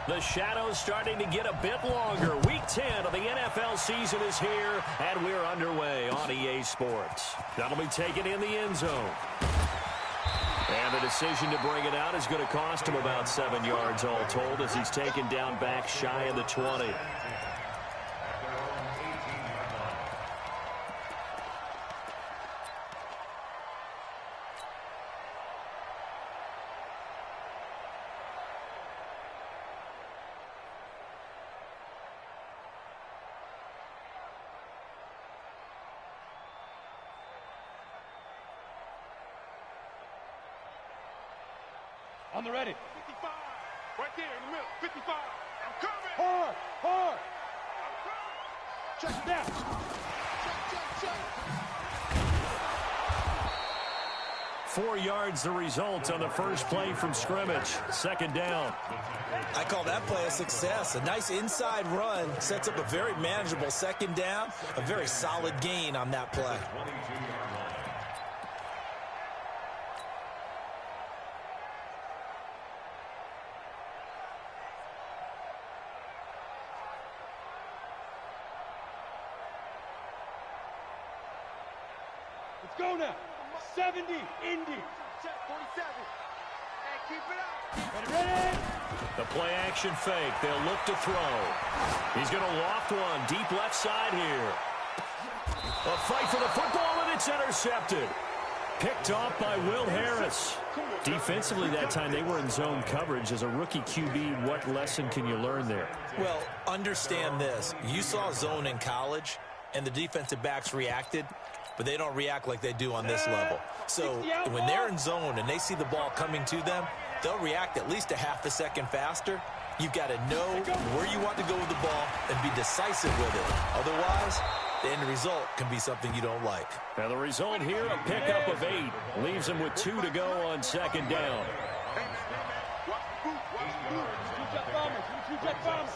The shadow's starting to get a bit longer. Week 10 of the NFL season is here, and we're underway on EA Sports. That'll be taken in the end zone. And the decision to bring it out is going to cost him about 7 yards all told as he's taken down back shy of the 20. On the ready. 55. Right there in the middle. 55. I'm coming. Hard. Hard. I'm coming. Check down. Check. 4 yards the result on the first play from scrimmage. Second down. I call that play a success. A nice inside run sets up a very manageable second down. A very solid gain on that play. Let's go now. 70, Indy. Check 47. And keep it up. Ready. The play action fake. They'll look to throw. He's going to loft one deep left side here. A fight for the football, and it's intercepted. Picked off by Will Harris. Defensively that time, they were in zone coverage. As a rookie QB, what lesson can you learn there? Well, understand this. You saw zone in college, and the defensive backs reacted, but they don't react like they do on this level. So when they're in zone and they see the ball coming to them, they'll react at least a half a second faster. You've got to know where you want to go with the ball and be decisive with it. Otherwise, the end result can be something you don't like. Now the result here, a pickup of 8. Leaves him with 2 to go on second down. Two-jet bombers. Two-jet bombers.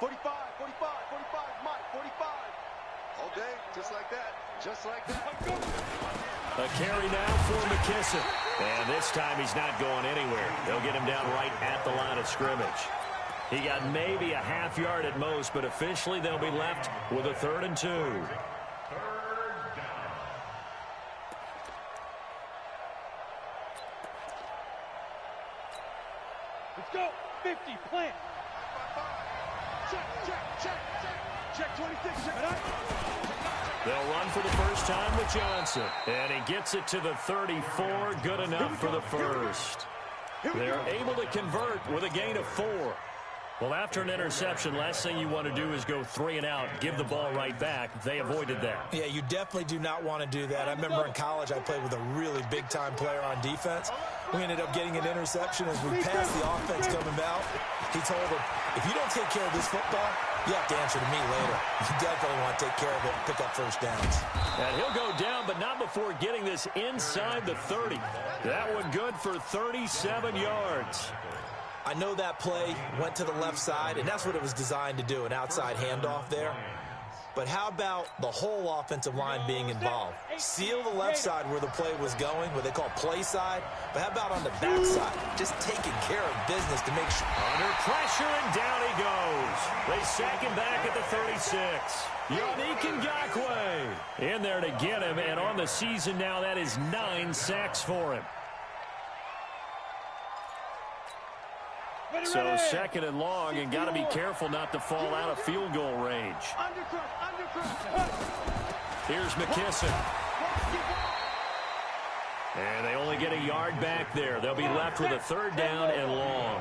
45, Mike, 45. All day, just like that. Just like that. A carry now for McKissick. And this time he's not going anywhere. They'll get him down right at the line of scrimmage. He got maybe a half yard at most, but officially they'll be left with a 3rd and 2. Let's go. 50, plant. Check 26. Check it out. They'll run for the first time with Johnson. And he gets it to the 34. Good enough for the first. They're able to convert with a gain of 4. Well, after an interception, last thing you want to do is go 3 and out, give the ball right back. They avoided that. Yeah, you definitely do not want to do that. I remember in college I played with a really big-time player on defense. We ended up getting an interception as we passed the offense coming out. He told him, if you don't take care of this football, you have to answer to me later. You definitely want to take care of it and pick up first downs. And he'll go down, but not before getting this inside the 30. That one good for 37 yards. I know that play went to the left side, and that's what it was designed to do, an outside handoff there. But how about the whole offensive line being involved? Seal the left side where the play was going, what they call play side. But how about on the back side? Just taking care of business to make sure. Under pressure, and down he goes. They sack him back at the 36. Yannick Ngakoue in there to get him, and on the season now, that is 9 sacks for him. So 2nd and long, and got to be careful not to fall out of field goal range. Here's McKissick. And they only get a yard back there. They'll be left with a 3rd down and long.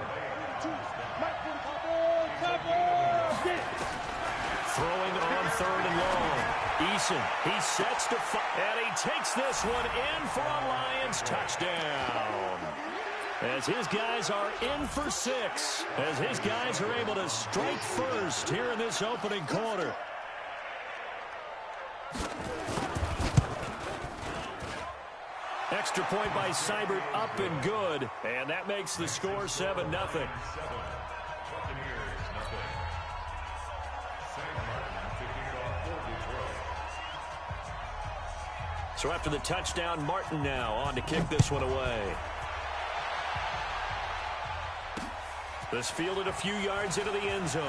Throwing on 3rd and long. Eason, he sets to fire, and he takes this one in for a Lions touchdown. As his guys are in for 6. As his guys are able to strike first here in this opening quarter. Extra point by Seibert, up and good. And that makes the score 7-0. So after the touchdown, Martin now on to kick this one away. This fielded a few yards into the end zone.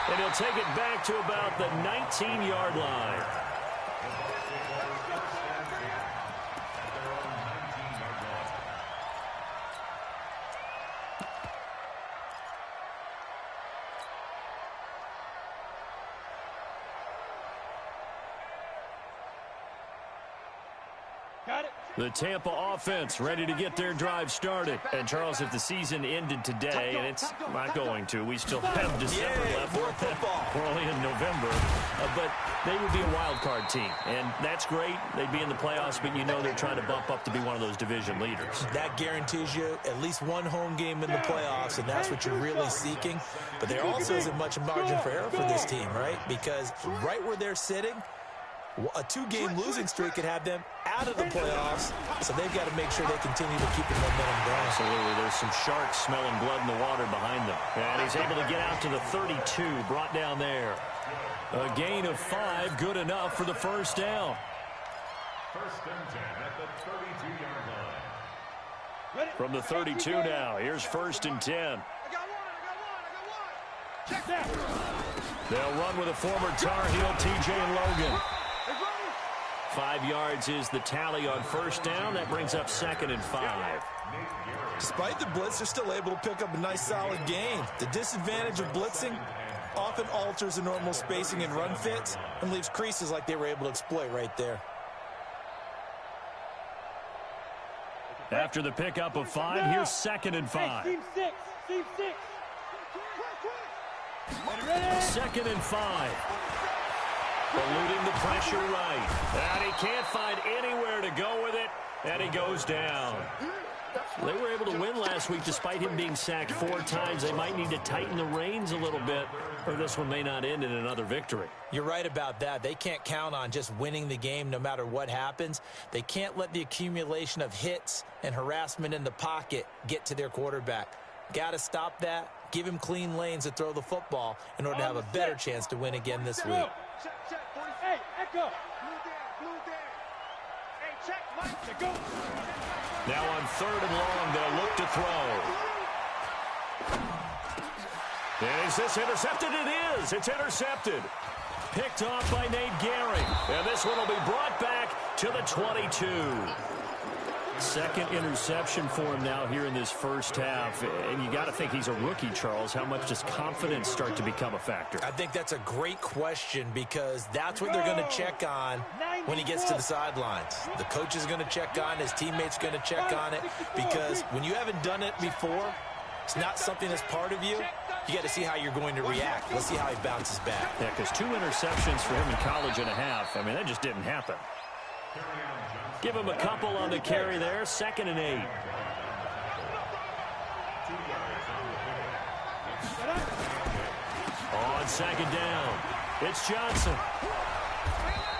And he'll take it back to about the 19-yard line. The Tampa offense ready to get their drive started. And, Charles, if the season ended today, and it's not going to, we still have December left. More football. We're only in November. But they would be a wild card team. And that's great. They'd be in the playoffs, but you know they're trying to bump up to be one of those division leaders. That guarantees you at least one home game in the playoffs, and that's what you're really seeking. But there also isn't much margin for error for this team, right? Because right where they're sitting, a two-game losing streak could have them out of the playoffs, so they've got to make sure they continue to keep the momentum going. Absolutely. There's some sharks smelling blood in the water behind them. And he's able to get out to the 32, brought down there. A gain of 5, good enough for the first down. First and 10 at the 32-yard line. From the 32 now, here's first and 10. I got one. Check that. They'll run with a former Tar Heel, TJ Logan. 5 yards is the tally on first down. That brings up 2nd and 5. Despite the blitz, they're still able to pick up a nice, solid gain. The disadvantage of blitzing often alters the normal spacing and run fits and leaves creases like they were able to exploit right there. After the pickup of 5, here's 2nd and 5. Team 6. Team 6. 2nd and 5. Eluding the pressure right. And he can't find anywhere to go with it. And he goes down. They were able to win last week despite him being sacked 4 times. They might need to tighten the reins a little bit, or this one may not end in another victory. You're right about that. They can't count on just winning the game no matter what happens. They can't let the accumulation of hits and harassment in the pocket get to their quarterback. Got to stop that. Give him clean lanes to throw the football in order to have a better chance to win again this week. Hey, Echo. Blue down. Hey, check, Mike. Go. Now on 3rd and long, they'll look to throw. And is this intercepted? It is. It's intercepted. Picked off by Nate Gehring. And this one will be brought back to the 22. 2nd interception for him now here in this first half. And you got to think he's a rookie, Charles. How much does confidence start to become a factor? I think that's a great question because that's what they're going to check on when he gets to the sidelines. The coach is going to check on, his teammates going to check on it, because when you haven't done it before, it's not something that's part of you. You got to see how you're going to react. Let's see how he bounces back. Yeah, because 2 interceptions for him in college and a half. I mean, that just didn't happen. Give him a couple on the carry there. 2nd and 8. On 2nd down, it's Johnson.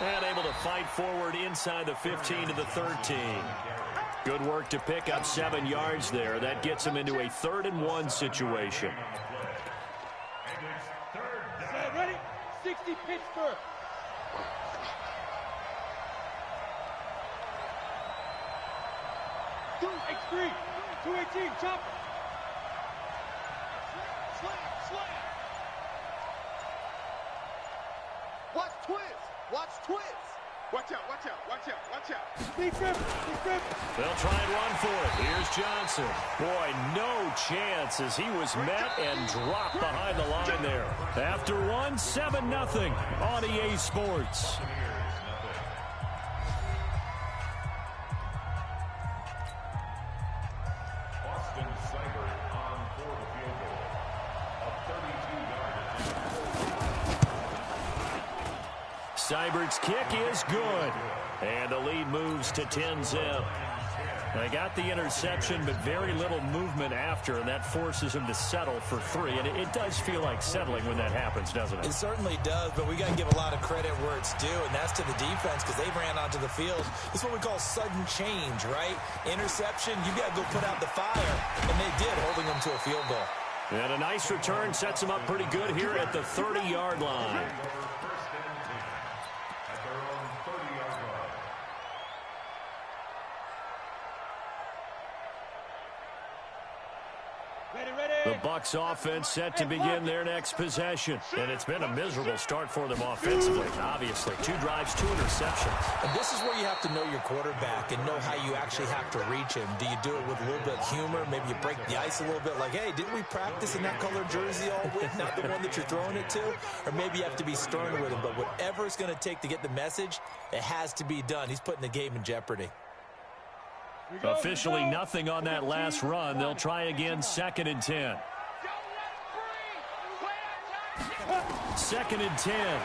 And able to fight forward inside the 15 to the 13. Good work to pick up 7 yards there. That gets him into a 3rd and 1 situation. Ready? 60 Pittsburgh. X3. 218. Chopper. Slam. Watch twins. Watch out. Big grip. They'll try and run for it. Here's Johnson. Boy, no chance as he was met and dropped behind the line there. After 1, 7-0 on EA Sports. Seibert's kick is good. And the lead moves to 10-0. They got the interception, but very little movement after, and that forces him to settle for 3. And it does feel like settling when that happens, doesn't it? It certainly does, but we got to give a lot of credit where it's due, and that's to the defense because they ran onto the field. This is what we call sudden change, right? Interception, you got to go put out the fire, and they did, holding them to a field goal. And a nice return sets him up pretty good here at the 30-yard line. The Bucs offense set to begin their next possession. And it's been a miserable start for them offensively. Obviously, 2 drives, 2 interceptions. And this is where you have to know your quarterback and know how you actually have to reach him. Do you do it with a little bit of humor? Maybe you break the ice a little bit like, hey, didn't we practice in that color jersey all week? Not the one that you're throwing it to? Or maybe you have to be stern with him. But whatever it's going to take to get the message, it has to be done. He's putting the game in jeopardy. Officially nothing on that last run. They'll try again, 2nd and 10. 2nd and 10.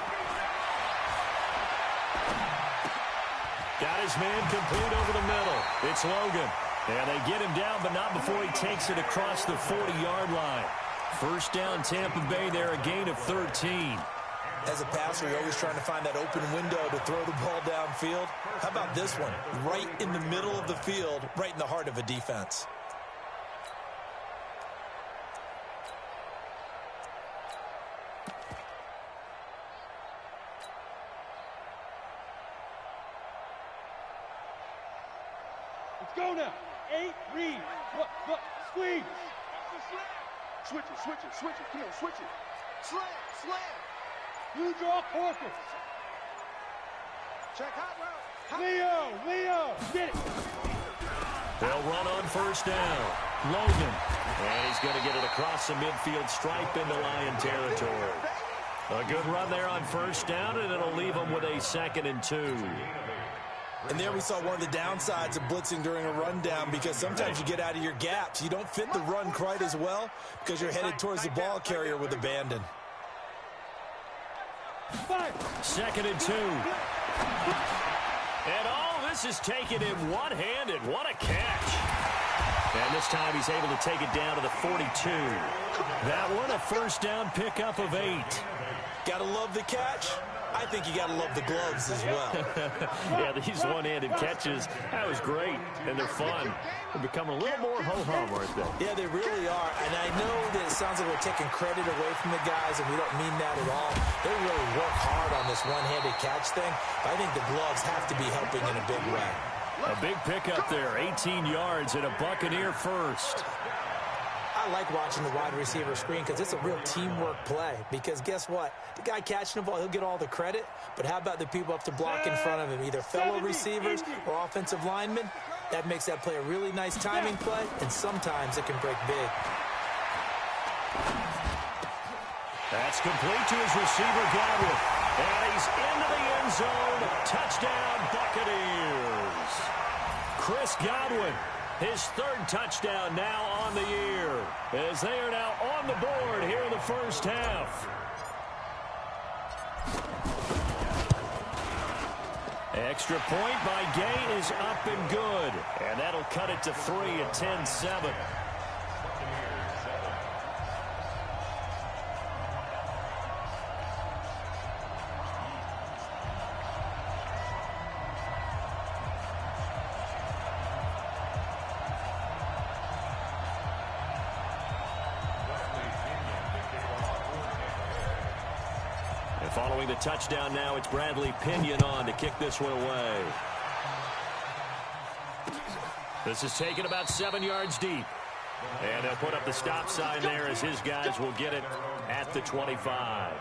Got his man complete over the middle. It's Logan. And they get him down, but not before he takes it across the 40-yard line. First down, Tampa Bay there, a gain of 13. As a passer, you're always trying to find that open window to throw the ball downfield. How about this one? Right in the middle of the field, right in the heart of a defense. Let's go now. 8, read. What? Squeeze. Switch it. Come on, switch it. Slam. You draw corpus. Check hot route. Leo, get it. They'll run on first down. Logan. And he's going to get it across the midfield stripe into Lion territory. A good run there on first down, and it'll leave them with a 2nd and 2. And there we saw one of the downsides of blitzing during a rundown, because sometimes you get out of your gaps. You don't fit the run quite as well because you're headed towards the ball carrier with abandon. 2nd and 2. And all this is taken in one-handed. What a catch. And this time he's able to take it down to the 42. That one a first down pickup of 8. Gotta love the catch. I think you gotta love the gloves as well. Yeah, these one-handed catches, that was great, and they're fun. They're becoming a little more ho-hum, aren't they? Yeah, they really are, and I know that it sounds like we're taking credit away from the guys, and we don't mean that at all. They really work hard on this one-handed catch thing, but I think the gloves have to be helping in a big way. A big pickup there, 18 yards and a Buccaneer first. I like watching the wide receiver screen because it's a real teamwork play. Because guess what? The guy catching the ball, he'll get all the credit. But how about the people up to block in front of him, either fellow receivers or offensive linemen? That makes that play a really nice timing play, and sometimes it can break big. That's complete to his receiver, Godwin. And he's into the end zone. Touchdown, Buccaneers. Chris Godwin, his 3rd touchdown now on the year, as they are now on the board here in the first half. Extra point by Gay is up and good. And that'll cut it to 3 at 10-7. Following the touchdown now, it's Bradley Pinion on to kick this one away. This is taken about 7 yards deep. And they'll put up the stop sign there as his guys will get it at the 25.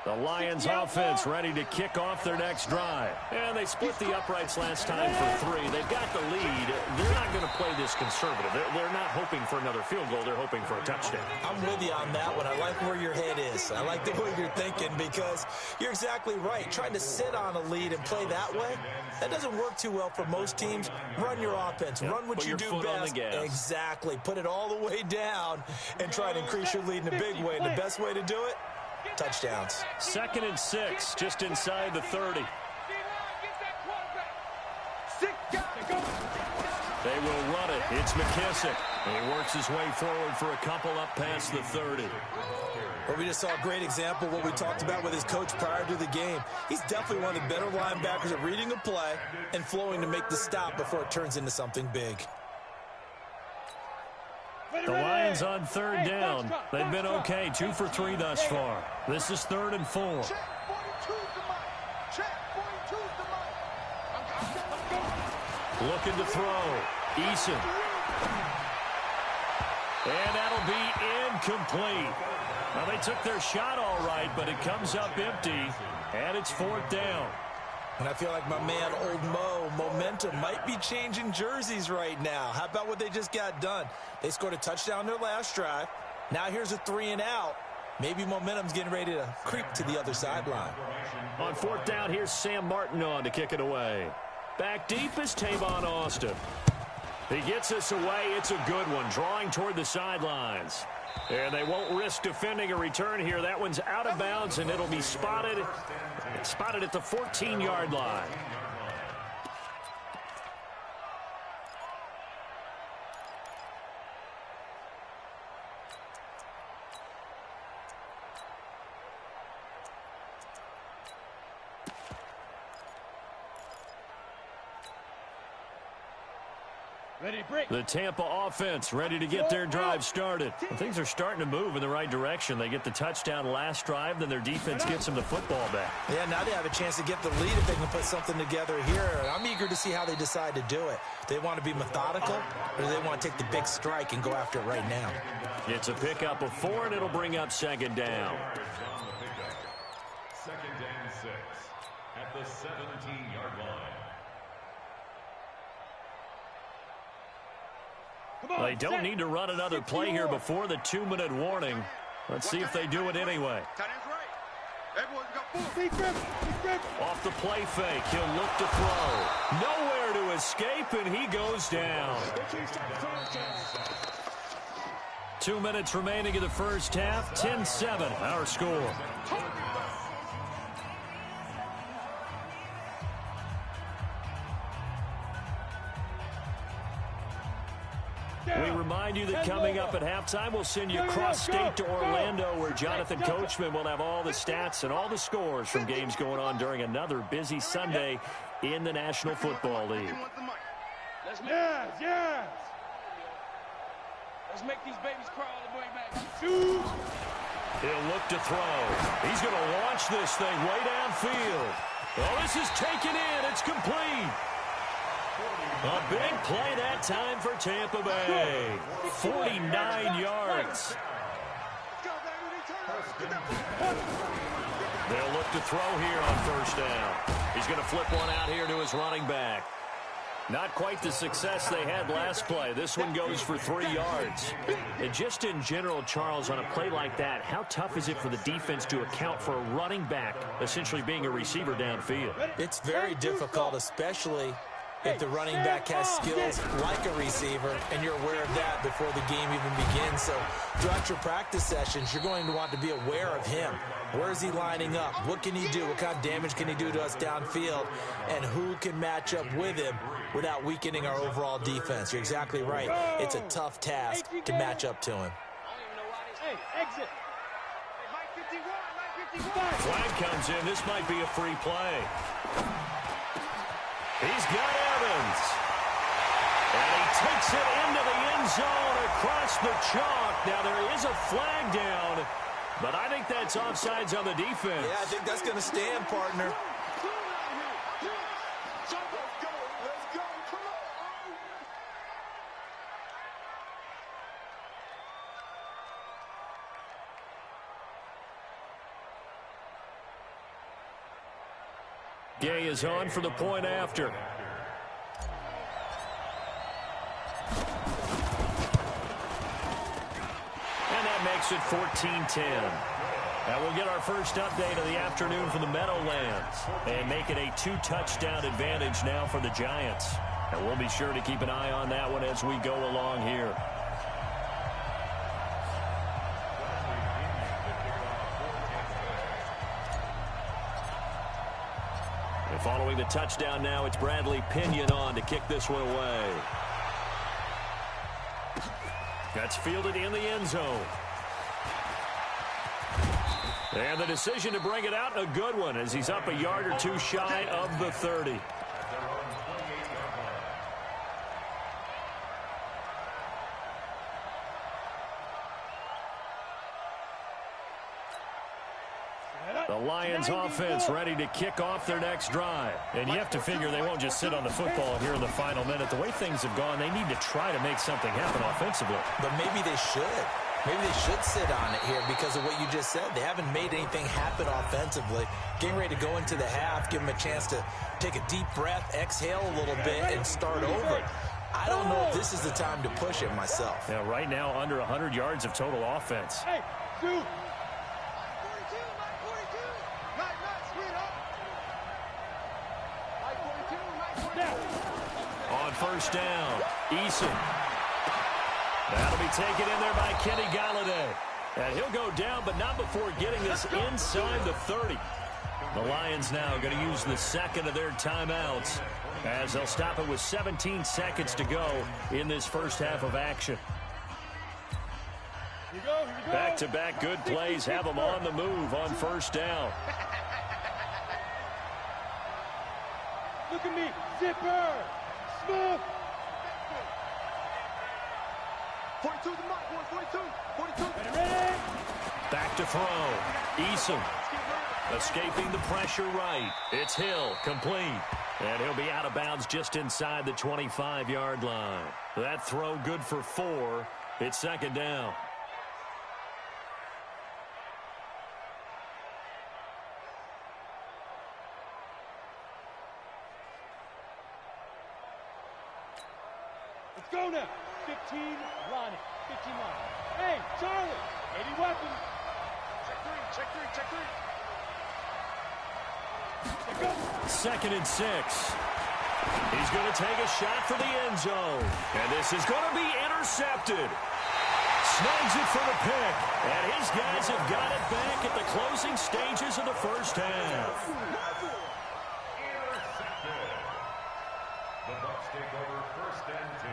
The Lions offense ready to kick off their next drive. And they split the uprights last time for 3. They've got the lead. They're not going to play this conservative. They're not hoping for another field goal. They're hoping for a touchdown. I'm with you on that one. I like where your head is. I like the way you're thinking, because you're exactly right. Trying to sit on a lead and play that way, that doesn't work too well for most teams. Run your offense. Run what you do best. Exactly. Put it all the way down and try to increase your lead in a big way. And the best way to do it? Touchdowns. 2nd and 6, just inside the 30. They will run it. It's McKissick. And he works his way forward for a couple up past the 30. Well, we just saw a great example of what we talked about with his coach prior to the game. He's definitely one of the better linebackers at reading a play and flowing to make the stop before it turns into something big. The Lions on third down. They've been okay, 2 for 3 thus far. This is 3rd and 4. Check 42's the mic. Check 42's the mic. Looking to throw. Eason. And that'll be incomplete. Now, they took their shot all right, but it comes up empty, and it's 4th down. And I feel like my man, Old Mo, momentum might be changing jerseys right now. How about what they just got done? They scored a touchdown their last drive. Now here's a 3-and-out. Maybe momentum's getting ready to creep to the other sideline. On 4th down, here's Sam Martin on to kick it away. Back deep is Tavon Austin. He gets us away. It's a good one, drawing toward the sidelines. And they won't risk defending a return here. That one's out of bounds, and it'll be spotted at the 14-yard line. The Tampa offense ready to get their drive started. Well, things are starting to move in the right direction. They get the touchdown last drive, then their defense gets them the football back. Yeah, now they have a chance to get the lead if they can put something together here. I'm eager to see how they decide to do it. Do they want to be methodical, or do they want to take the big strike and go after it right now? It's a pickup of 4, and it'll bring up 2nd down. 2nd and 6 at the 17-yard line. They don't need to run another play here before the 2-minute warning. Let's see if they do it anyway. Off the play fake, he'll look to throw. Nowhere to escape, and he goes down. 2 minutes remaining in the first half. 10-7, our score. We remind you that coming up at halftime, we'll send you cross-state to Orlando, where Jonathan Coachman will have all the stats and all the scores from games going on during another busy Sunday in the National Football League. Yes. Let's make these babies cry all the way back. Shoot. He'll look to throw. He's going to launch this thing way downfield. Oh, this is taken in. It's complete. A big play that time for Tampa Bay. 49 yards. They'll look to throw here on 1st down. He's going to flip one out here to his running back. Not quite the success they had last play. This one goes for 3 yards. And just in general, Charles, on a play like that, how tough is it for the defense to account for a running back essentially being a receiver downfield? It's very difficult, especially if the running back has skills like a receiver, and you're aware of that before the game even begins. So throughout your practice sessions, you're going to want to be aware of him. Where is he lining up? What can he do? What kind of damage can he do to us downfield? And who can match up with him without weakening our overall defense? You're exactly right. It's a tough task to match up to him. Hey, exit. Flag comes in. This might be a free play. He's got Evans. And he takes it into the end zone across the chalk. Now, there is a flag down, but I think that's offsides on the defense. Yeah, I think that's going to stand, partner. Gay is on for the point after. And that makes it 14-10. Now we'll get our first update of the afternoon from the Meadowlands and make it a 2-touchdown advantage now for the Giants. And we'll be sure to keep an eye on that one as we go along here. Following the touchdown now, it's Bradley Pinion on to kick this one away. That's fielded in the end zone. And the decision to bring it out, a good one, as he's up a yard or two shy of the 30. The Lions offense ready to kick off their next drive. And you have to figure they won't just sit on the football here in the final minute. The way things have gone, they need to try to make something happen offensively. But maybe they should. Maybe they should sit on it here because of what you just said. They haven't made anything happen offensively. Getting ready to go into the half, give them a chance to take a deep breath, exhale a little bit, and start over. I don't know if this is the time to push it myself. Yeah, right now, under 100 yards of total offense. Hey, shoot. On first down, Eason. That'll be taken in there by Kenny Galladay. And he'll go down, but not before getting us inside the 30. The Lions now going to use the second of their timeouts as they'll stop it with 17 seconds to go in this first half of action. Here you go. Back-to-back good plays have them on the move on first down. Look at me. Zipper. Smith. 42 the mark, 42. 42. Ready? Back to throw. Eason escaping the pressure right. It's Hill, complete. And he'll be out of bounds just inside the 25-yard line. That throw good for 4. It's second down. Let's go now. 15 line it. 15 line it. Hey, Charlie. 80 weapons. Check three. Let's go. 2nd and 6. He's going to take a shot for the end zone. And this is going to be intercepted. Snags it for the pick. And his guys have got it back at the closing stages of the first half. Intercepted. The Bucs take over 1st and 10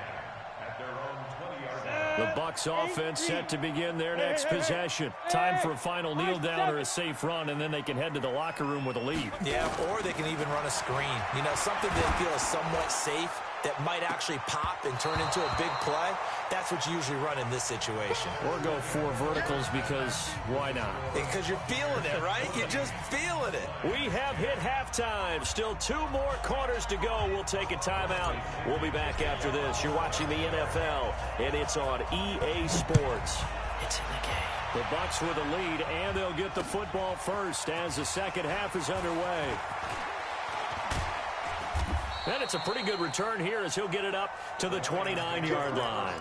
at their own 20-yard line. The Bucs offense set to begin their next possession. Time for a final kneel down or a safe run, and then they can head to the locker room with a lead. Yeah, or they can even run a screen. You know, something they feel is somewhat safe that might actually pop and turn into a big play. That's what you usually run in this situation. Or go 4 verticals because why not? Because you're feeling it, right? You're just feeling it. We have hit halftime. Still 2 more quarters to go. We'll take a timeout. We'll be back after this. You're watching the NFL, and it's on EA Sports. It's in the game. The Bucs with a lead, and they'll get the football first as the second half is underway. And it's a pretty good return here as he'll get it up to the 29-yard line.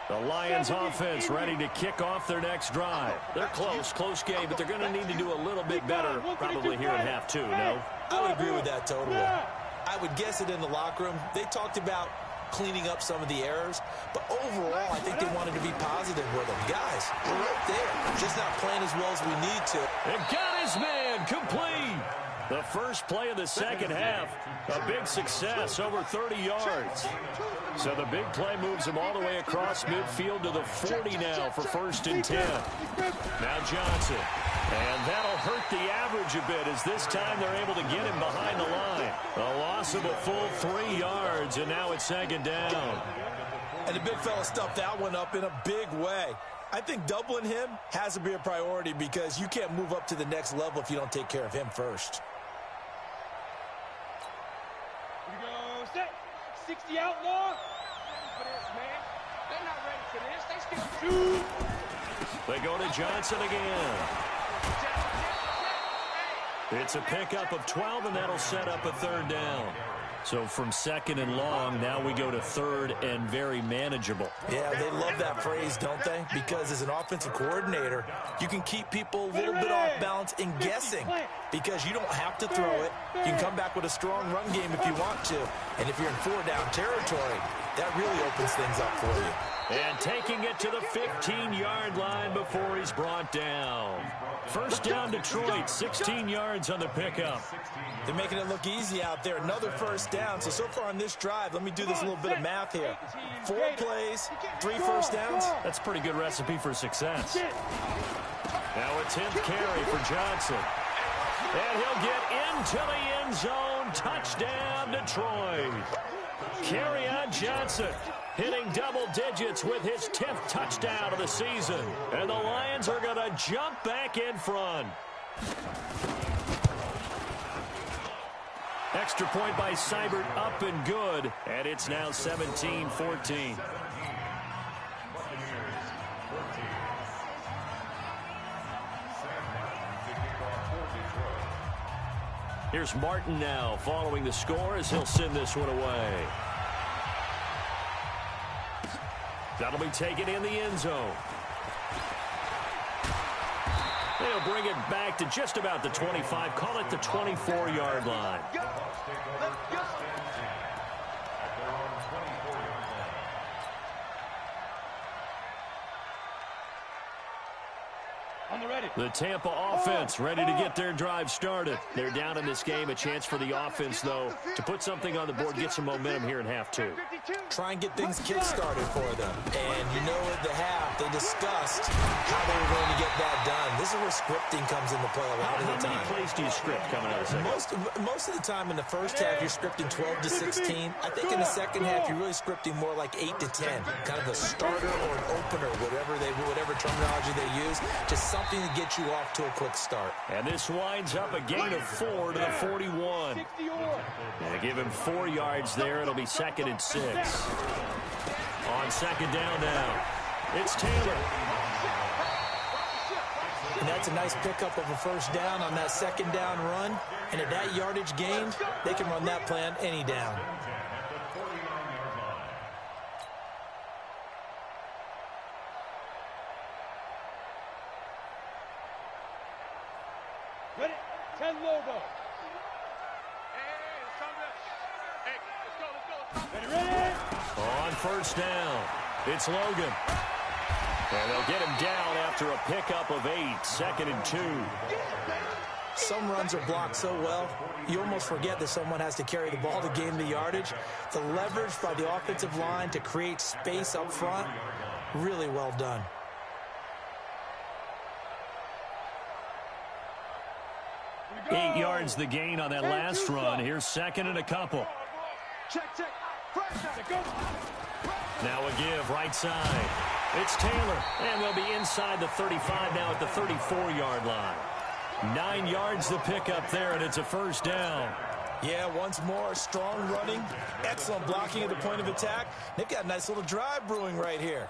The Lions offense ready to kick off their next drive. They're close game, but they're going to need to do a little bit better probably here in half 2, no? I would agree with that totally. I would guess it in the locker room. They talked about cleaning up some of the errors, but overall, I think they wanted to be positive with them. Guys, we're right there. Just not playing as well as we need to. And got his man complete. The first play of the second half, a big success, over 30 yards. So the big play moves him all the way across midfield to the 40 now for 1st and 10. Now Johnson. And that'll hurt the average a bit as this time they're able to get him behind the line. A loss of a full 3 yards, and now it's second down. And the big fella stuffed that one up in a big way. I think doubling him has to be a priority because you can't move up to the next level if you don't take care of him first. Here we go. Set. 60 outlaw. For this, man. They're not ready for this. They still shoot. They go to Johnson again. It's a pickup of 12, and that'll set up a 3rd down. So from 2nd and long, now we go to 3rd and very manageable. Yeah, they love that phrase, don't they? Because as an offensive coordinator, you can keep people a little bit off balance and guessing because you don't have to throw it. You can come back with a strong run game if you want to. And if you're in 4-down territory, that really opens things up for you. And taking it to the 15-yard line before he's brought down. First down, Detroit, 16 yards on the pickup. They're making it look easy out there. Another first down. So far on this drive, let me do this little bit of math here. 4 plays, 3 first downs. That's a pretty good recipe for success. Now a 10th carry for Johnson. And he'll get into the end zone. Touchdown, Detroit. Kerryon Johnson hitting double digits with his 10th touchdown of the season. And the Lions are going to jump back in front. Extra point by Seibert, up and good. And it's now 17-14. Here's Martin now following the score as he'll send this one away. That'll be taken in the end zone. They'll bring it back to just about the 25. Call it the 24-yard line. The Tampa offense ready to get their drive started. They're down in this game. A chance for the offense, though, to put something on the board, get some momentum here in half two. Try and get things kick-started for them. And you know at the half, they discussed how they were going to get that done. This is where scripting comes into play a lot of the time. How many plays do you script coming out of the second? Most of the time in the first half, you're scripting 12 to 16. I think in the second half, you're really scripting more like 8 to 10. Kind of a starter or an opener, whatever terminology they use. Just something to get you off to a quick start. And this winds up a gain of 4 to the 41. They give him 4 yards there. It'll be 2nd and 6. On second down now, it's Taylor. And that's a nice pickup of a first down on that second down run. And at that yardage gained, they can run that play on any down. Ready? 10 logo. Ready? On first down, it's Logan. And they'll get him down after a pickup of 8, 2nd and 2. Some runs are blocked so well, you almost forget that someone has to carry the ball to gain the yardage. The leverage by the offensive line to create space up front, really well done. Eight yards the gain on that last run. Here's 2nd and a couple. Check. Now a give right side. It's Taylor, and they'll be inside the 35 now at the 34-yard line. 9 yards the pickup there, and it's a first down. Yeah, once more, strong running, excellent blocking at the point of attack. They've got a nice little drive brewing right here.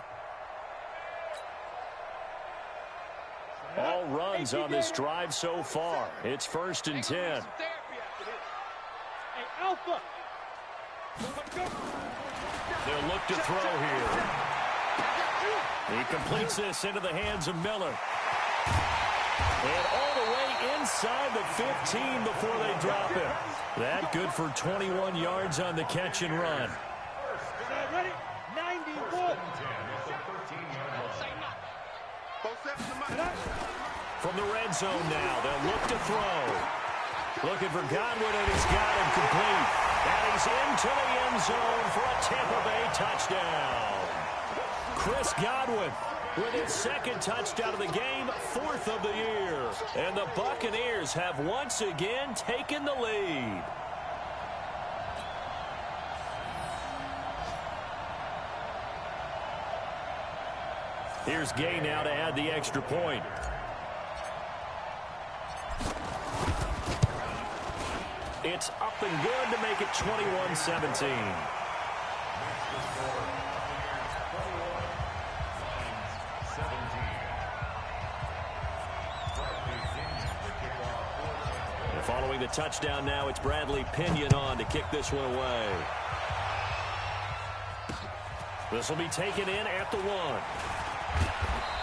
All runs on this drive so far. It's 1st and 10. Hey, Alpha. They'll look to throw here. He completes this into the hands of Miller. And all the way inside the 15 before they drop him. That good for 21 yards on the catch and run. Ready? 91. From the red zone now, they'll look to throw. Looking for Godwin, and he's got him complete. And he's into the end zone for a Tampa Bay touchdown. Chris Godwin with his 2nd touchdown of the game, 4th of the year. And the Buccaneers have once again taken the lead. Here's Gay now to add the extra point. It's up and good to make it 21-17. And following the touchdown now, it's Bradley Pinion on to kick this one away. This will be taken in at the 1.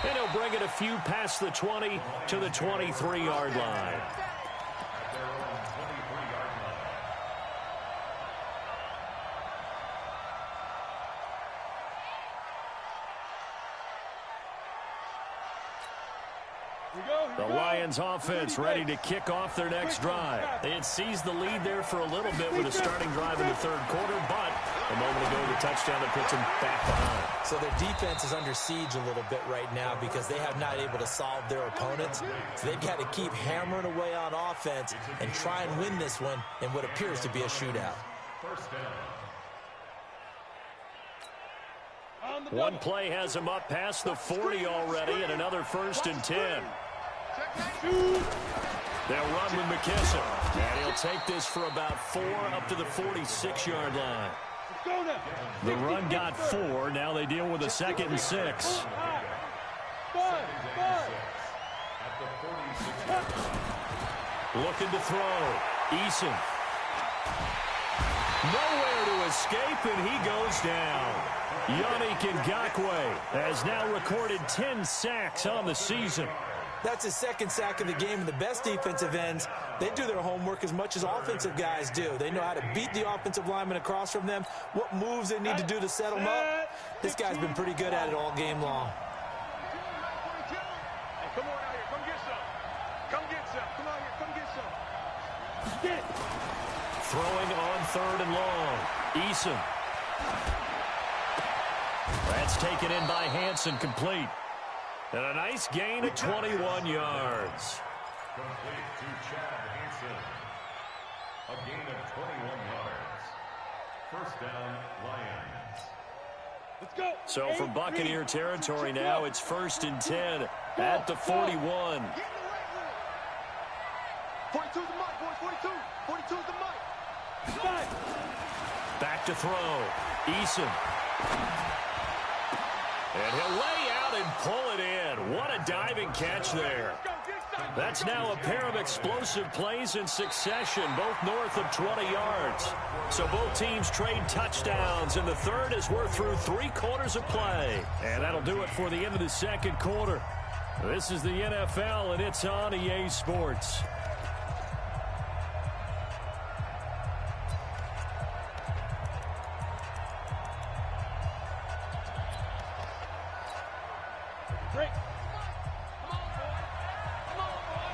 And he'll bring it a few past the 20 to the 23-yard line. The Lions offense ready to kick off their next drive. They had seized the lead there for a little bit with a starting drive in the 3rd quarter, but a moment ago the touchdown that puts them back behind. So their defense is under siege a little bit right now because they have not able to solve their opponents. So they've got to keep hammering away on offense and try and win this one in what appears to be a shootout. First down. One play has him up past the 40 already, and another 1st and 10. They'll run with McKissick, and he'll take this for about 4 up to the 46-yard line. The run got 4. Now they deal with a 2nd and 6. Looking to throw. Eason. Nowhere to escape, and he goes down. Yannick Ngakoue has now recorded 10 sacks on the season. That's his 2nd sack of the game, and the best defensive ends, they do their homework as much as offensive guys do. They know how to beat the offensive lineman across from them, what moves they need to do to set them up. This guy's been pretty good at it all game long. Hey, come on out here. Come get some. Come get some. Come out here. Come get some. Get it. Throwing on 3rd and long. Eason. That's taken in by Hansen, complete. And a nice gain of 21 yards. Complete to Chad Hansen. A gain of 21 yards. 1st down, Lions. Let's go. So for Buccaneer territory now, it's 1st and 10 at the 41. 42's the mic, boys. 42. 42's the mic. Back to throw. Eason. And he'll lay out and pull it in. What a diving catch there. That's now a pair of explosive plays in succession, both north of 20 yards. So both teams trade touchdowns, and the 3rd as we're through 3 quarters of play. And that'll do it for the end of the 2nd quarter. This is the NFL, and it's on EA Sports. Break. Come on, boy. Come on, boy.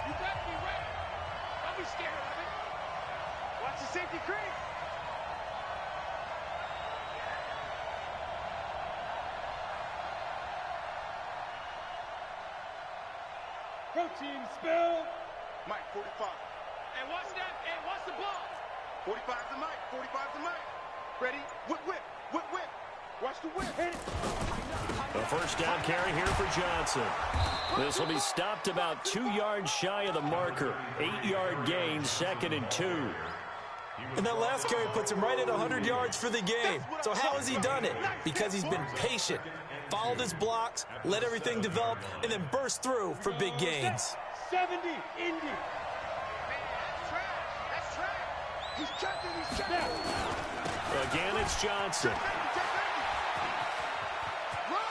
You better be ready. Don't be scared of it. Watch the safety creep. Protein spill. Mike, 45. And watch that. And watch the ball. 45's the mic. 45's the mic. Ready? Whip, whip. Whip, whip. Watch the whip. Hit it. A 1st down carry here for Johnson. This will be stopped about 2 yards shy of the marker. 8-yard gain, 2nd and 2. And that last carry puts him right at 100 yards for the game. So how has he done it? Because he's been patient, followed his blocks, let everything develop, and then burst through for big gains. 70, Indy. Man, that's trash. That's trash. He's checking. He's checking. Again, it's Johnson.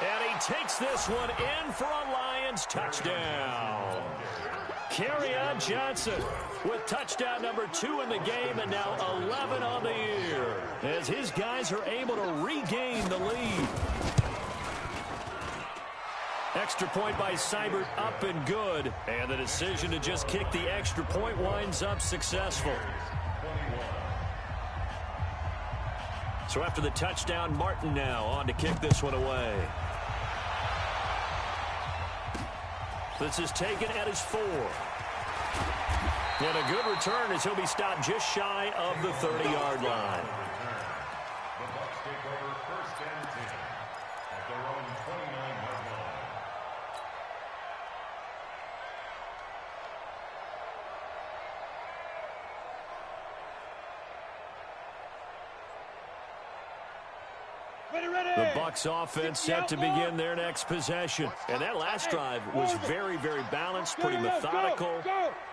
And he takes this one in for a Lions touchdown. Kerryon Johnson with touchdown number 2 in the game, and now 11 on the year as his guys are able to regain the lead. Extra point by Seibert, up and good. And the decision to just kick the extra point winds up successful. So after the touchdown, Martin now on to kick this one away. This is taken at his 4. And a good return as he'll be stopped just shy of the 30-yard line. The Bucs take over 1st and 10 at their own 29-yard line. The Bucs offense set to begin their next possession. And that last drive was very, very balanced, pretty methodical.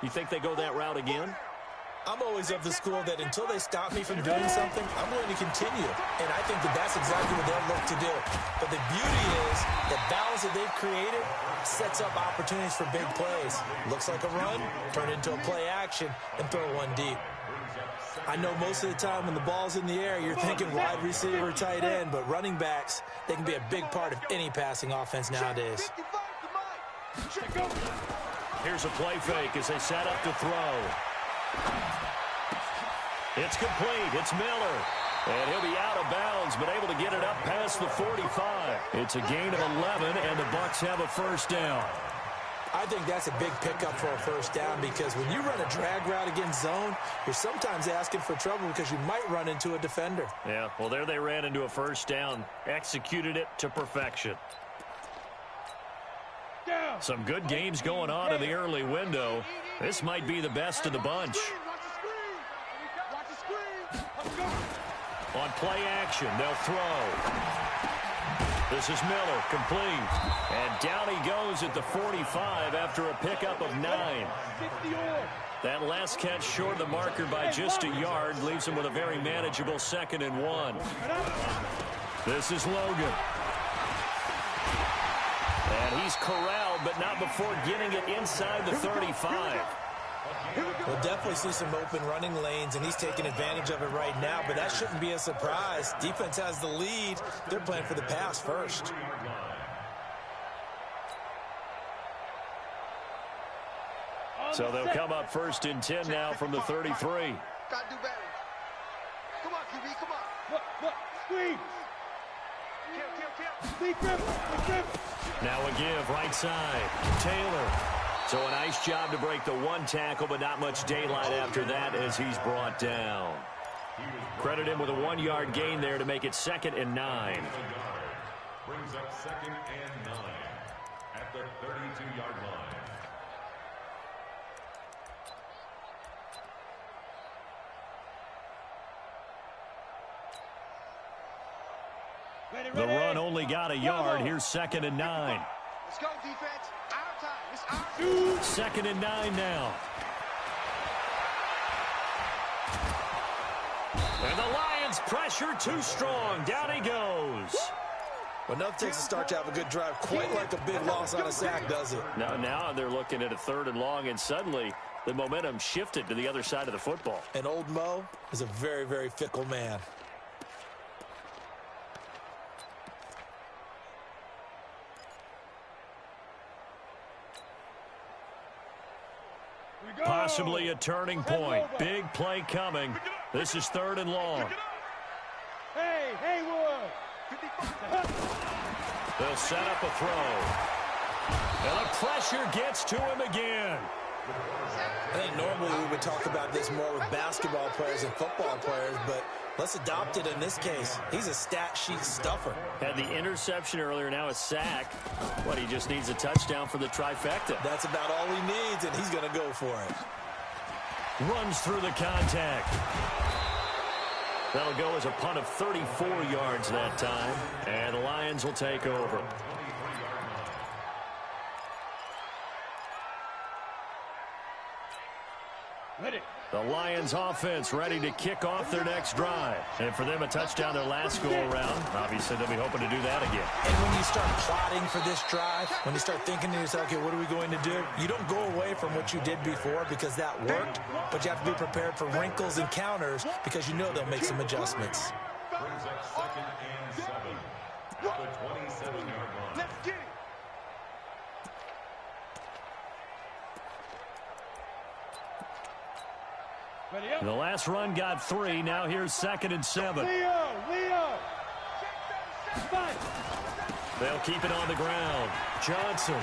You think they go that route again? I'm always of the school that until they stop me from doing something, I'm going to continue. And I think that that's exactly what they'll look to do. But the beauty is the balance that they've created sets up opportunities for big plays. Looks like a run, turn into a play action, and throw one deep. I know most of the time when the ball's in the air, you're thinking wide receiver, tight end, but running backs, they can be a big part of any passing offense nowadays. Here's a play fake as they set up to throw. It's complete. It's Miller. And he'll be out of bounds, but able to get it up past the 45. It's a gain of 11, and the Bucs have a 1st down. I think that's a big pickup for a first down because when you run a drag route against zone, you're sometimes asking for trouble because you might run into a defender. Yeah, well, there they ran into a first down, executed it to perfection. Some good games going on in the early window. This might be the best of the bunch. On play action, they'll throw. This is Miller, complete. And down he goes at the 45 after a pickup of 9. That last catch short of the marker by just a yard leaves him with a very manageable 2nd and 1. This is Logan. And he's corralled, but not before getting it inside the 35. We'll definitely see some open running lanes, and he's taking advantage of it right now, but that shouldn't be a surprise. Defense has the lead. They're playing for the pass first. So they'll come up 1st and 10 now from the 33. Gotta do better. Come on, QB, come on. Look, squeeze. Kill. Now a give, right side. Taylor. So a nice job to break the 1 tackle, but not much daylight after that as he's brought down. Credit him with a 1-yard gain there to make it 2nd and 9. Brings up 2nd and 9 at the 32-yard line. The run only got a yard. Here's 2nd and 9. Let's go, defense. Our time. It's our time. 2nd and 9 now. And the Lions pressure too strong. Down he goes. Well, nothing takes a start to have a good drive, quite like a big loss on a sack, does it? Now they're looking at a 3rd and long, and suddenly the momentum shifted to the other side of the football. And old Mo is a very, very fickle man. Possibly a turning point. Big play coming. This is 3rd and long. Hey, Haywood. They'll set up a throw. And the pressure gets to him again. I think normally we would talk about this more with basketball players and football players, but let's adopt it in this case. He's a stat sheet stuffer. Had the interception earlier, now a sack. What, he just needs a touchdown for the trifecta. That's about all he needs, and he's going to go for it. Runs through the contact. That'll go as a punt of 34 yards that time, and the Lions will take over. The Lions offense ready to kick off their next drive. And for them, a touchdown their last go-around. Obviously, they'll be hoping to do that again. And when you start plotting for this drive, when you start thinking to yourself, okay, what are we going to do? You don't go away from what you did before because that worked, but you have to be prepared for wrinkles and counters because you know they'll make some adjustments. Brings up 2nd and 7 at the 27-yard line. Let's get it. The last run got 3. Now here's 2nd and 7. Leo. They'll keep it on the ground. Johnson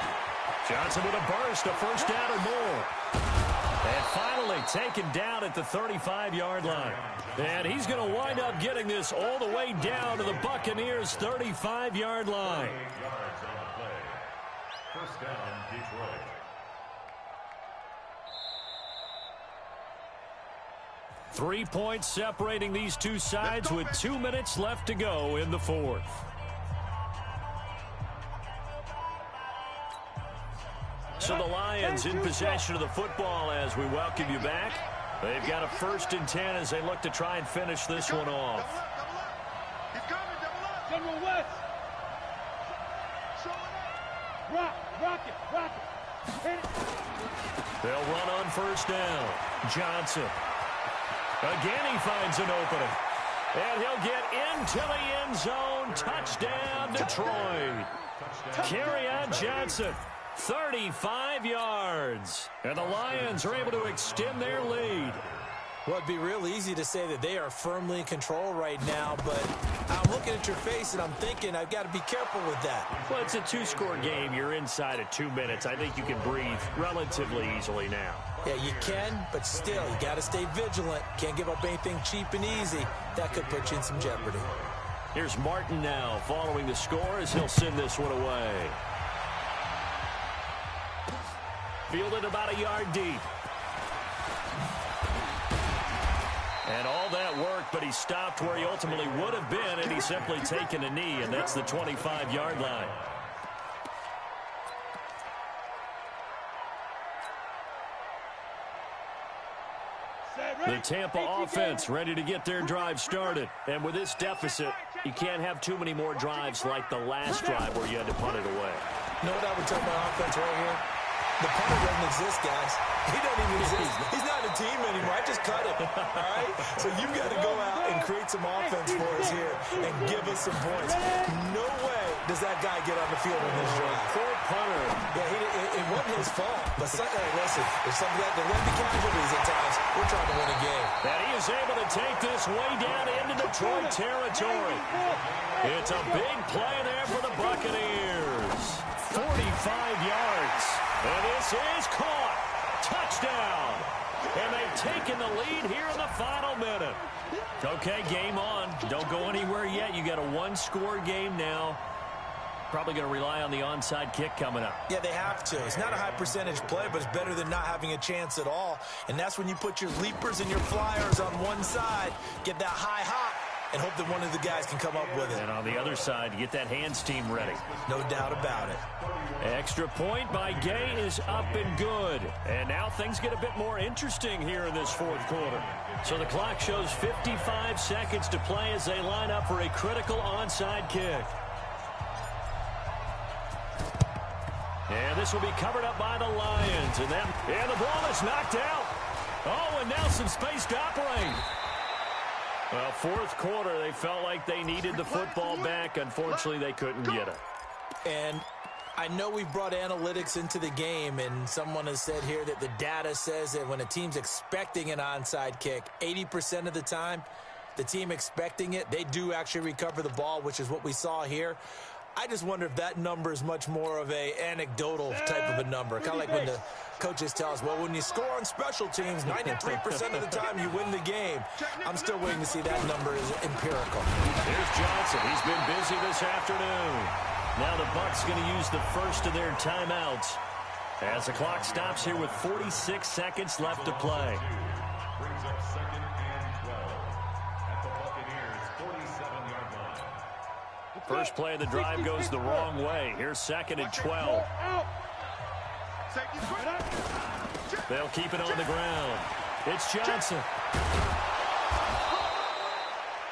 with a burst, a first down or more. And finally taken down at the 35-yard line. And he's going to wind up getting this all the way down to the Buccaneers' 35-yard line. 8 yards on the play. First down, Detroit. Three points separating these two sides with 2 minutes left to go in the 4th. So the Lions in possession of the football as we welcome you back. They've got a 1st and 10 as they look to try and finish this one off. He's coming, double up. General West. Rock it. Hit it. They'll run on 1st down. Johnson. Again, he finds an opening. And he'll get into the end zone. Touchdown, Detroit. Kerryon Johnson, 35 yards. And the Lions are able to extend their lead. Well, it'd be real easy to say that they are firmly in control right now, but I'm looking at your face and I'm thinking I've got to be careful with that. Well, it's a two-score game. You're inside of 2 minutes. I think you can breathe relatively easily now. Yeah, you can, but still, you got to stay vigilant. Can't give up anything cheap and easy. That could put you in some jeopardy. Here's Martin now following the score as he'll send this one away. Fielded about a yard deep. And all that work, but he stopped where he ultimately would have been, and he's simply taken a knee, and that's the 25-yard line. The Tampa offense ready to get their drive started. And with this deficit, you can't have too many more drives like the last drive where you had to punt it away. You know what I would tell my offense right here? The punter doesn't exist, guys. He doesn't even exist. He's not a team anymore. I just cut him, all right? So you've got to go out and create some offense for us here and give us some points. No way does that guy get on the field in this drive. Poor punter. Yeah, it wasn't his fault. But hey, listen, if something like there will be casualties at times, we're trying to win a game. And he is able to take this way down into Detroit territory. It's a big play there for the Buccaneers. 45 yards. And this is caught. Touchdown. And they've taken the lead here in the final minute. Okay, game on. Don't go anywhere yet. You got a one-score game now. Probably going to rely on the onside kick coming up. Yeah, they have to. It's not a high percentage play, but it's better than not having a chance at all. And that's when you put your leapers and your flyers on one side, get that high hop, and hope that one of the guys can come up with it. And on the other side, get that hands team ready. No doubt about it. Extra point by Gay is up and good. And now things get a bit more interesting here in this fourth quarter. So the clock shows 55 seconds to play as they line up for a critical onside kick. And this will be covered up by the Lions. And the ball is knocked out. Oh, and now some space to operate. Well, fourth quarter, they felt like they needed the football back. Unfortunately, they couldn't get it. And I know we've brought analytics into the game, and someone has said here that the data says that when a team's expecting an onside kick, 80% of the time, the team expecting it, they do actually recover the ball, which is what we saw here. I just wonder if that number is much more of a anecdotal type of a number. Kind of like when the coaches tell us, well, when you score on special teams, 93% of the time you win the game. I'm still waiting to see that number is empirical. Here's Johnson. He's been busy this afternoon. Now the Bucs going to use the first of their timeouts as the clock stops here with 46 seconds left to play. Brings up second and 12 at the Buccaneers' 47-yard line. First play of the drive goes the wrong way. Here's second and 12. They'll keep it on the ground. It's Johnson.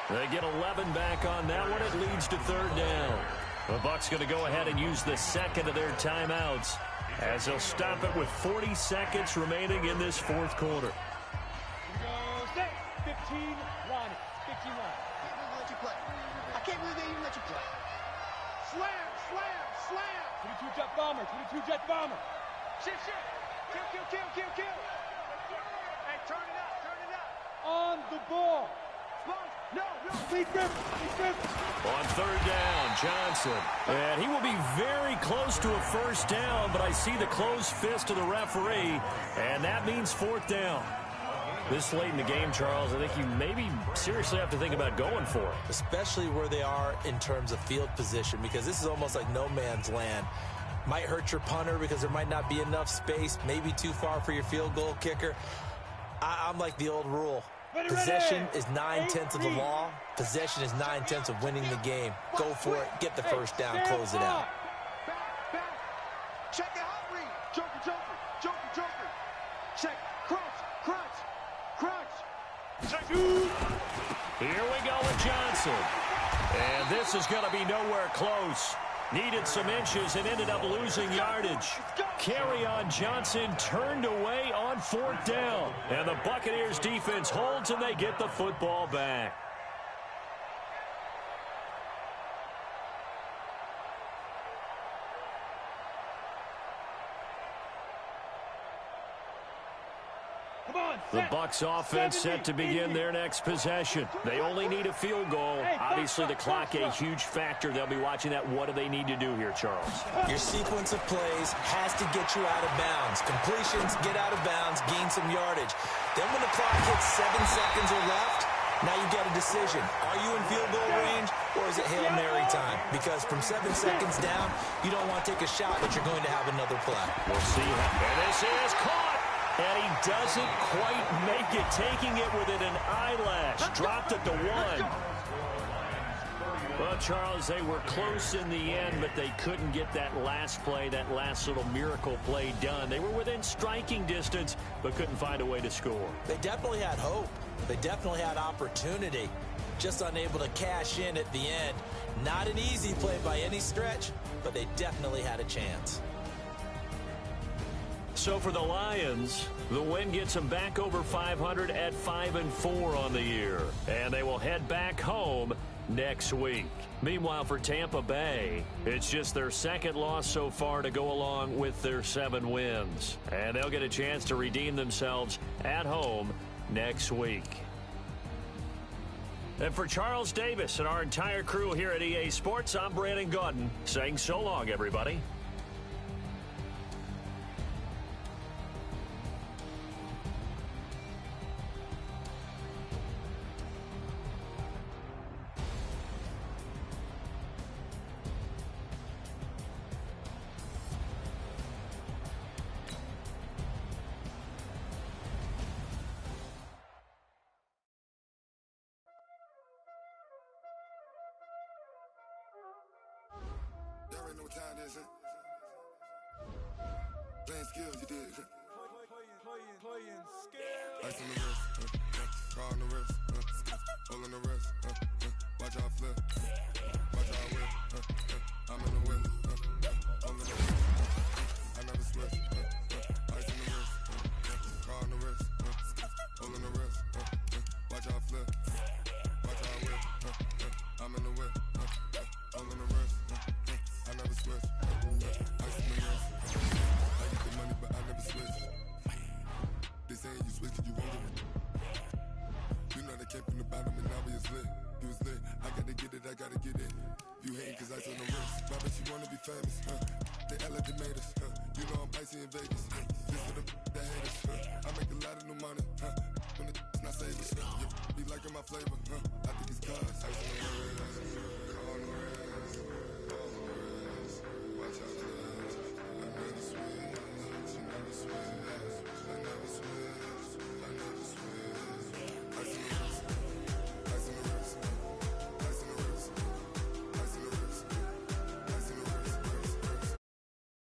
They get 11 back on that one. It leads to third down. The Bucs going to go ahead and use the second of their timeouts as they'll stop it with 40 seconds remaining in this fourth quarter. 15, Ronnie. 15, Ronnie. I can't believe they even let you play. Slam, slam, slam. 22 jet bomber, 22 jet bomber. Shit, shit. Kill. Hey, turn it up. On the ball. No. Lead grip. On third down, Johnson. And he will be very close to a first down, but I see the closed fist of the referee, and that means fourth down. This late in the game, Charles, I think you maybe seriously have to think about going for it. Especially where they are in terms of field position, because this is almost like no man's land. Might hurt your punter because there might not be enough space, maybe too far for your field goal kicker. I'm like the old rule. Possession is 9/10 of the law. Possession is 9/10 of winning the game. Go for it. Get the first down. Close it out. Back. Check it out, read. Joker. Check. Crunch. Here we go with Johnson. And this is going to be nowhere close. Needed some inches and ended up losing yardage. Carry on Johnson turned away on fourth down. And the Buccaneers defense holds and they get the football back. The Bucs offense set to begin their next possession. They only need a field goal. Obviously, the clock a huge factor. They'll be watching that. What do they need to do here, Charles? Your sequence of plays has to get you out of bounds. Completions, get out of bounds, gain some yardage. Then when the clock hits 7 seconds or left, now you get a decision. Are you in field goal range, or is it Hail Mary time? Because from 7 seconds down, you don't want to take a shot that you're going to have another play. We'll see. And this is caught. And he doesn't quite make it, taking it within an eyelash. Dropped it to 1. Well, Charles, they were close in the end, but they couldn't get that last play, that last little miracle play done. They were within striking distance, but couldn't find a way to score. They definitely had hope. They definitely had opportunity. Just unable to cash in at the end. Not an easy play by any stretch, but they definitely had a chance. So for the Lions, the win gets them back over 500 at 5-4 on the year. And they will head back home next week. Meanwhile, for Tampa Bay, it's just their second loss so far to go along with their 7 wins. And they'll get a chance to redeem themselves at home next week. And for Charles Davis and our entire crew here at EA Sports, I'm Brandon Gaudin saying so long, everybody. Y'all already know what time it is, huh? Playing skills, you did, huh? Playing skills. Ice on the wrist, car on the wrist, hole in the wrist, watch out flip, watch out whip, I'm in the whip, hole in the wrist, I never switch, ice on the wrist, car on the wrist, hole in the wrist, watch out flip, watch out whip, I'm in the whip, hole in the wrist, I never switch, ice on the wrist, I get the money but I never switch. They saying you switch cause you won't get it. You know they came from the bottom and now we is lit. You was lit, I gotta get it, I gotta get it. You hating cause ice on the wrist. Why bet you wanna be famous, They act like they made us, You know I'm icy in Vegas, This for the that hate us, I make a lot of new money, When the not saving, Be liking my flavor, I think it's cause ice on the wrist.